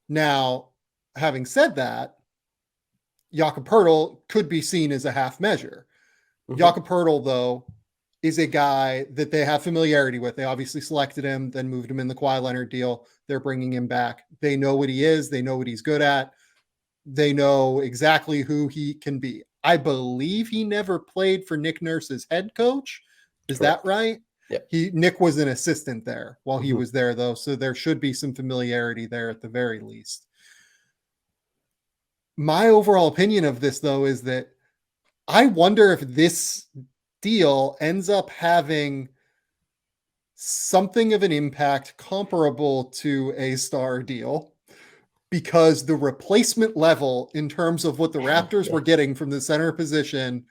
Now, having said that, Jakob Poeltl could be seen as a half measure. Jakob Poeltl, though, is a guy that they have familiarity with. They obviously selected him, then moved him in the Kawhi Leonard deal. They're bringing him back. They know what he is. They know what he's good at. They know exactly who he can be. I believe he never played for Nick Nurse's head coach. Is Correct. that right? Yeah. Nick was an assistant there while he was there, though, so there should be some familiarity there at the very least. My overall opinion of this, though, is that I wonder if this deal ends up having something of an impact comparable to a star deal, because the replacement level in terms of what the Raptors were getting from the center position,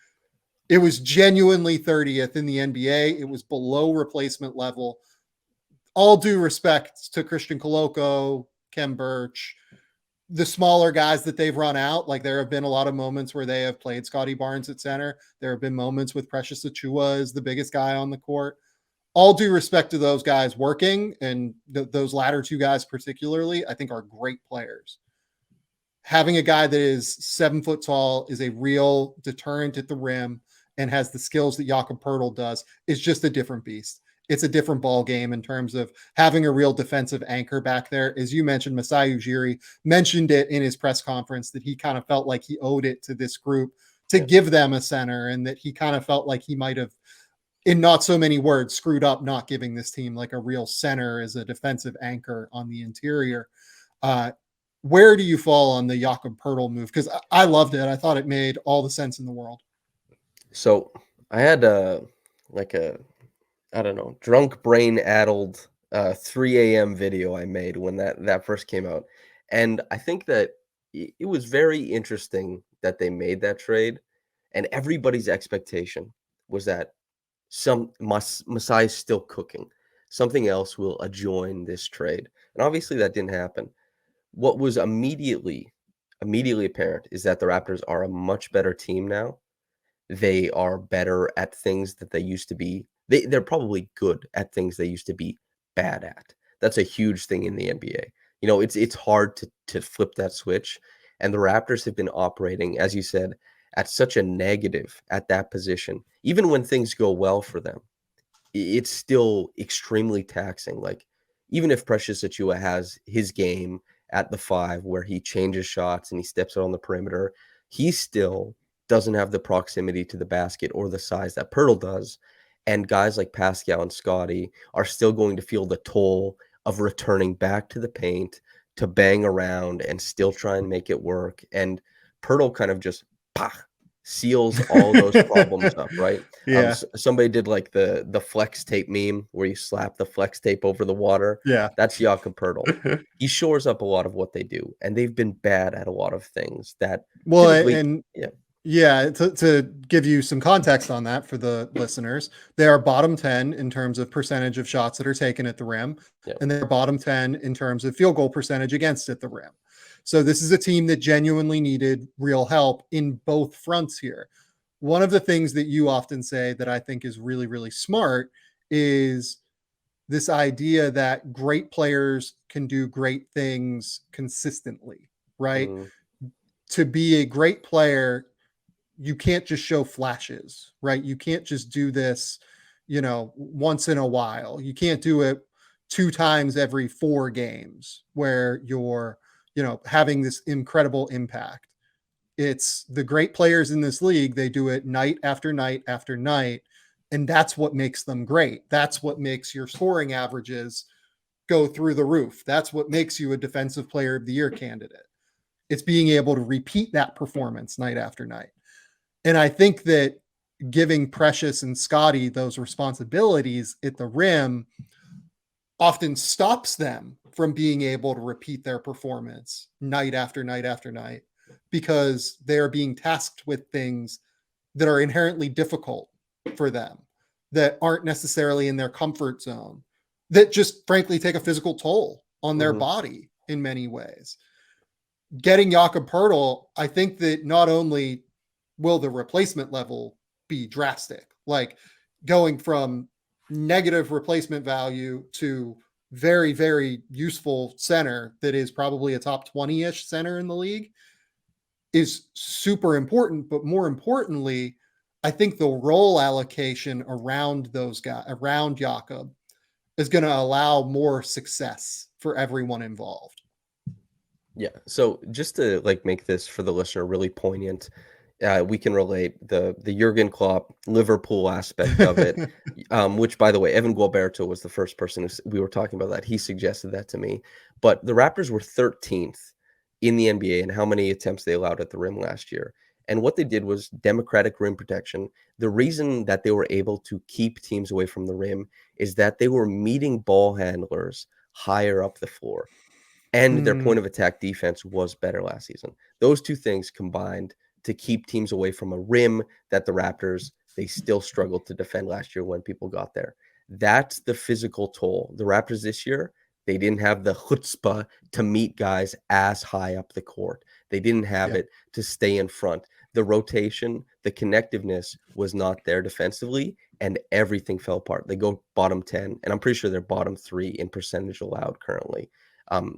it was genuinely 30th in the NBA. It was below replacement level. All due respect to Christian Coloco, Kem Birch, the smaller guys that they've run out. Like, there have been a lot of moments where they have played Scotty Barnes at center. There have been moments with Precious Achiuwa as the biggest guy on the court. All due respect to those guys working, and those latter two guys particularly, I think are great players. Having a guy that is 7 foot tall, is a real deterrent at the rim, and has the skills that Jakob Poeltl does, is just a different beast. It's a different ball game in terms of having a real defensive anchor back there. As you mentioned, Masai Ujiri mentioned it in his press conference that he kind of felt like he owed it to this group to give them a center, and that he kind of felt like he might have, in not so many words, screwed up not giving this team like a real center as a defensive anchor on the interior. Where do you fall on the Jakob Poeltl move? Because I loved it. I thought it made all the sense in the world. So I had I don't know, drunk brain addled 3 a.m. video I made when that first came out. And I think that it was very interesting that they made that trade, and everybody's expectation was that Masai's still cooking. Something else will adjoin this trade. And obviously that didn't happen. What was immediately apparent is that the Raptors are a much better team now. They are better at things that they used to be. They're probably good at things they used to be bad at. That's a huge thing in the NBA. You know, it's hard to flip that switch. And the Raptors have been operating, as you said, at such a negative at that position. Even when things go well for them, it's still extremely taxing. Like, even if Precious Achiuwa has his game at the 5 where he changes shots and he steps out on the perimeter, he still doesn't have the proximity to the basket or the size that Poeltl does. And guys like Pascal and Scotty are still going to feel the toll of returning back to the paint to bang around and still try and make it work. And Poeltl kind of just seals all those problems up, right? Yeah. Somebody did like the flex tape meme where you slap the flex tape over the water. Yeah. That's Jakob Poeltl. He shores up a lot of what they do, and they've been bad at a lot of things that to give you some context on that for the listeners, they are bottom 10 in terms of percentage of shots that are taken at the rim, and they're bottom 10 in terms of field goal percentage against at the rim. So this is a team that genuinely needed real help in both fronts here. One of the things that you often say that I think is really, really smart is this idea that great players can do great things consistently, right? To be a great player, you can't just show flashes, right? You can't just do this, once in a while. You can't do it 2 times every 4 games where you're, having this incredible impact. It's the great players in this league. They do it night after night after night. And that's what makes them great. That's what makes your scoring averages go through the roof. That's what makes you a defensive player of the year candidate. It's being able to repeat that performance night after night. And I think that giving Precious and Scotty those responsibilities at the rim often stops them from being able to repeat their performance night after night after night, because they're being tasked with things that are inherently difficult for them, that aren't necessarily in their comfort zone, that just frankly take a physical toll on their body in many ways. Getting Jakob Poeltl, I think that not only will the replacement level be drastic, like going from negative replacement value to very, very useful center that is probably a top 20-ish center in the league is super important. But more importantly, I think the role allocation around those guys, around Jakob, is going to allow more success for everyone involved. Yeah. So just to like make this for the listener really poignant, we can relate the Jurgen Klopp Liverpool aspect of it, which by the way, Evan Gualberto was the first person we were talking about that. He suggested that to me. But the Raptors were 13th in the NBA in how many attempts they allowed at the rim last year. And what they did was democratic rim protection. The reason that they were able to keep teams away from the rim is that they were meeting ball handlers higher up the floor. And their point of attack defense was better last season. Those two things combined to keep teams away from a rim that the Raptors, they still struggled to defend last year when people got there. That's the physical toll. The Raptors this year, they didn't have the chutzpah to meet guys as high up the court. They didn't have it to stay in front. The rotation, the connectiveness was not there defensively, and everything fell apart. They go bottom 10, and I'm pretty sure they're bottom 3 in percentage allowed currently.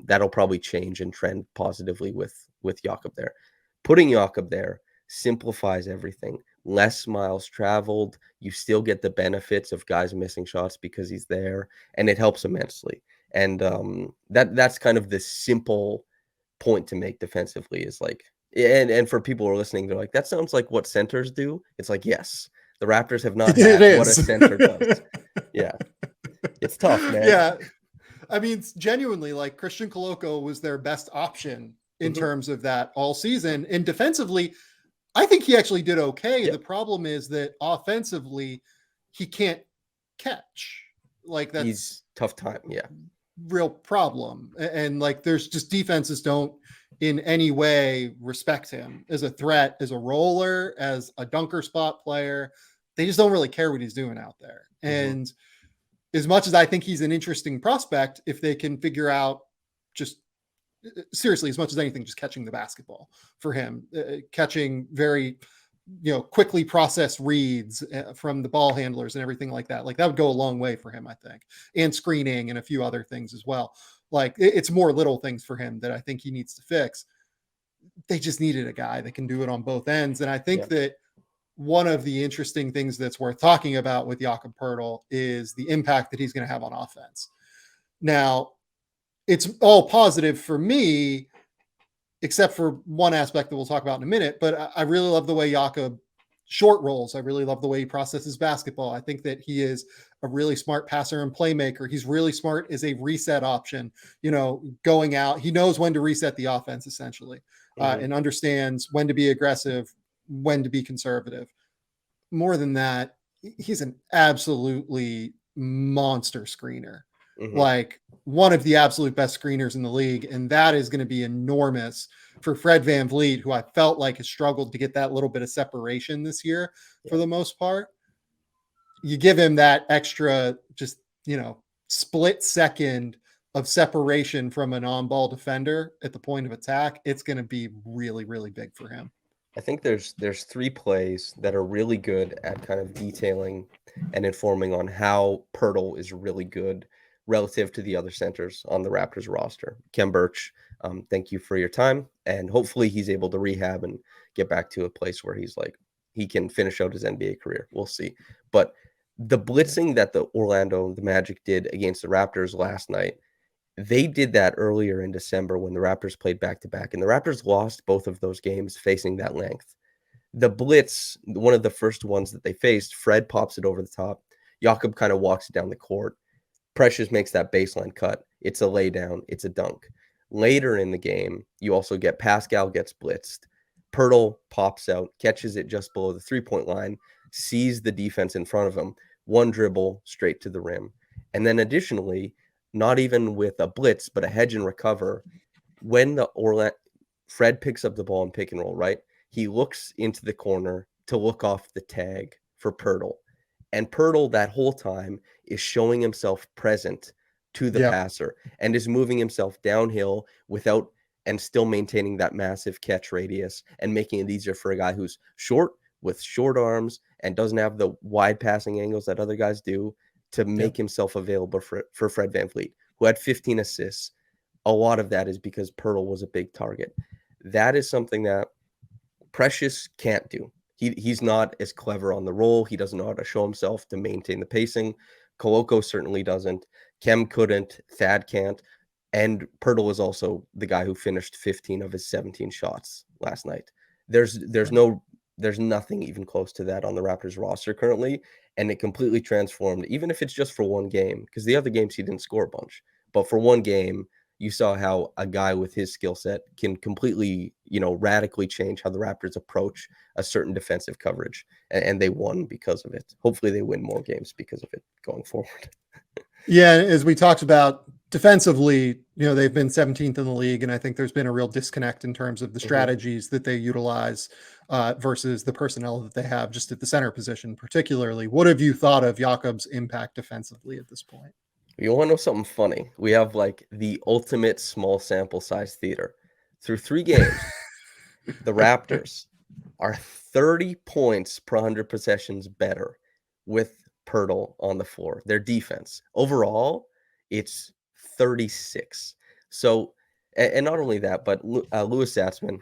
That'll probably change and trend positively with Jakob there. Putting Jakob there simplifies everything. Less miles traveled. You still get the benefits of guys missing shots because he's there, and it helps immensely. And that's kind of the simple point to make defensively is like, and for people who are listening, they're like, that sounds like what centers do. It's like, yes, the Raptors have not had what a center does. Yeah, it's tough, man. Yeah. I mean, genuinely, like Christian Coloco was their best option in terms of that all season. And defensively, I think he actually did okay. Yeah. The problem is that offensively, he can't catch. Like he's tough time. Yeah. Real problem. And like there's just defenses don't in any way respect him as a threat, as a roller, as a dunker spot player. They just don't really care what he's doing out there. And as much as I think he's an interesting prospect, if they can figure out just seriously, as much as anything, just catching the basketball for him, catching very, quickly processed reads from the ball handlers and everything like that would go a long way for him, I think, and screening and a few other things as well. Like it's more little things for him that I think he needs to fix. They just needed a guy that can do it on both ends. And I think that one of the interesting things that's worth talking about with Jakob Poeltl is the impact that he's going to have on offense. Now, it's all positive for me, except for one aspect that we'll talk about in a minute. But I really love the way Jakob short rolls. I really love the way he processes basketball. I think that he is a really smart passer and playmaker. He's really smart as a reset option, going out. He knows when to reset the offense essentially, and understands when to be aggressive, when to be conservative. More than that, he's an absolutely monster screener, like one of the absolute best screeners in the league. And that is going to be enormous for Fred VanVleet, who I felt like has struggled to get that little bit of separation this year for the most part. You give him that extra, just, split second of separation from an on-ball defender at the point of attack. It's going to be really, really big for him. I think there's 3 plays that are really good at kind of detailing and informing on how Poeltl is really good relative to the other centers on the Raptors roster. Khem Birch, thank you for your time, and hopefully he's able to rehab and get back to a place where he can finish out his NBA career. We'll see. But the blitzing that the Magic did against the Raptors last night, they did that earlier in December when the Raptors played back-to-back, and the Raptors lost both of those games facing that length. The blitz, one of the first ones that they faced, Fred pops it over the top. Jakob kind of walks it down the court. Precious makes that baseline cut. It's a lay down. It's a dunk. Later in the game, you also get Pascal gets blitzed. Poeltl pops out, catches it just below the three-point line, sees the defense in front of him, one dribble straight to the rim. And then additionally, not even with a blitz, but a hedge and recover, when Fred picks up the ball and pick and roll, right? He looks into the corner to look off the tag for Poeltl. And Poeltl that whole time is showing himself present to the passer and is moving himself downhill without and still maintaining that massive catch radius and making it easier for a guy who's short with short arms and doesn't have the wide passing angles that other guys do to make himself available for Fred VanVleet. who had 15 assists. A lot of that is because Poeltl was a big target. That is something that Precious can't do. He's not as clever on the roll. He doesn't know how to show himself to maintain the pacing. Koloko certainly doesn't. Kem couldn't. Thad can't. And Poeltl was also the guy who finished 15 of his 17 shots last night. There's nothing even close to that on the Raptors roster currently, and it completely transformed, even if it's just for one game, because the other games he didn't score a bunch. But for one game, you saw how a guy with his skill set can completely, radically change how the Raptors approach a certain defensive coverage, and they won because of it. Hopefully they win more games because of it going forward. Yeah, as we talked about defensively, they've been 17th in the league, and I think there's been a real disconnect in terms of the strategies that they utilize versus the personnel that they have just at the center position, particularly. What have you thought of Jakob's impact defensively at this point? You want to know something funny? We have like the ultimate small sample size theater. Through 3 games, the Raptors are 30 points per 100 possessions better with Poeltl on the floor. Their defense overall, it's 36. So, and not only that, but Louis Zatzman,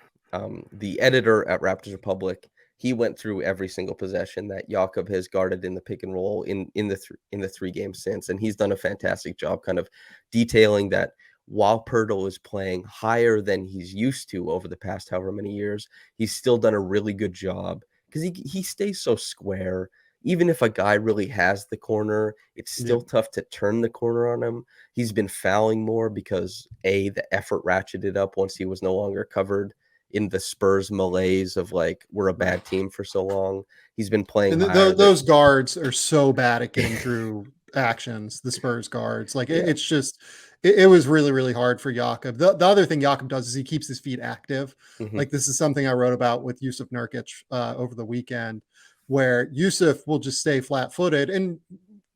the editor at Raptors Republic, he went through every single possession that Jakob has guarded in the pick and roll in the 3 games since, and he's done a fantastic job kind of detailing that while Poeltl is playing higher than he's used to over the past however many years, he's still done a really good job because he stays so square. Even if a guy really has the corner, it's still tough to turn the corner on him. He's been fouling more because the effort ratcheted up once he was no longer covered in the Spurs malaise of like, we're a bad team for so long. He's been playing those guards are so bad at getting through actions, the Spurs guards. Like it's just it was really, really hard for Jakob. The other thing Jakob does is he keeps his feet active. Like this is something I wrote about with Jusuf Nurkic over the weekend, where Jusuf will just stay flat-footed. And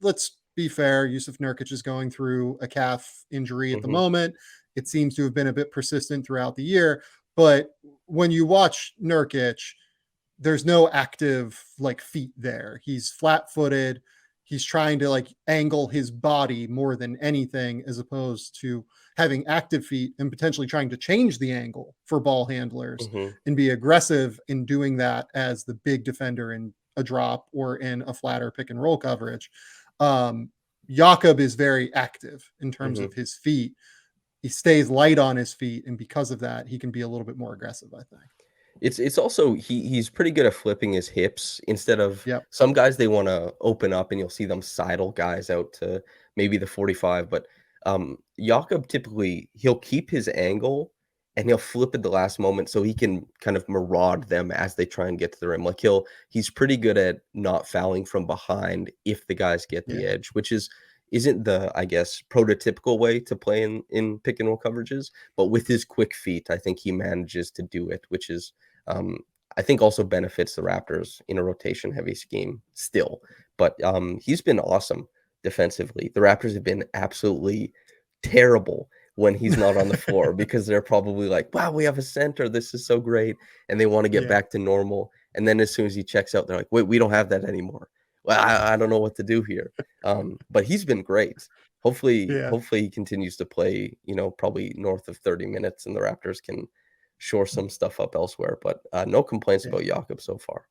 let's be fair, Jusuf Nurkic is going through a calf injury at the moment. It seems to have been a bit persistent throughout the year. But when you watch Nurkic, there's no active like feet there. He's flat-footed. He's trying to like angle his body more than anything, as opposed to having active feet and potentially trying to change the angle for ball handlers and be aggressive in doing that as the big defender in a drop or in a flatter pick and roll coverage. Jakob is very active in terms of his feet. He stays light on his feet, and because of that, he can be a little bit more aggressive, I think. It's also he's pretty good at flipping his hips instead of some guys. They want to open up and you'll see them sidle guys out to maybe the 45, but Jakob typically he'll keep his angle and he'll flip at the last moment so he can kind of maraud them as they try and get to the rim. Like he's pretty good at not fouling from behind if the guys get the edge, which isn't the, I guess, prototypical way to play in pick and roll coverages, but with his quick feet, I think he manages to do it, which is I think also benefits the Raptors in a rotation heavy scheme still. But he's been awesome defensively. The Raptors have been absolutely terrible when he's not on the floor because they're probably like, wow, we have a center. This is so great. And they want to get back to normal. And then as soon as he checks out, they're like, wait, we don't have that anymore. Well, I don't know what to do here. But he's been great. Hopefully he continues to play, probably north of 30 minutes and the Raptors can shore some stuff up elsewhere. But no complaints about Jakob so far.